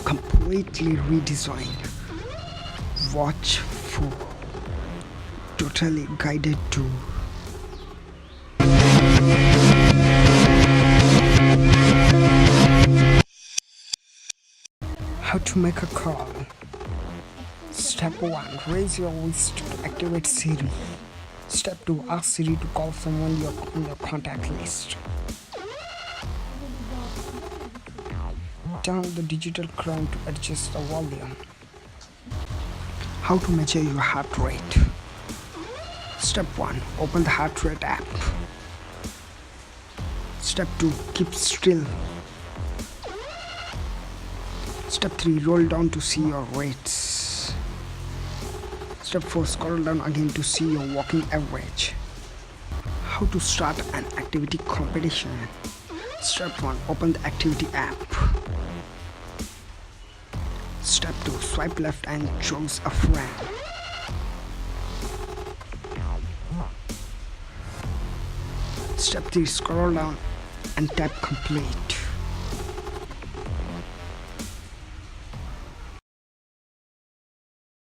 completely redesigned. Watch for totally guided tour. How to make a call. Step 1. Raise your wrist to activate Siri. Step 2. Ask Siri to call someone on your contact list. Turn the digital crown to adjust the volume. How to measure your heart rate. Step 1. Open the heart rate app. Step 2. Keep still. Step 3. Roll down to see your rates. Step 4. Scroll down again to see your walking average. How to start an activity competition. Step 1. Open the activity app. Step 2. Swipe left and choose a friend. Step 3. Scroll down and tap complete.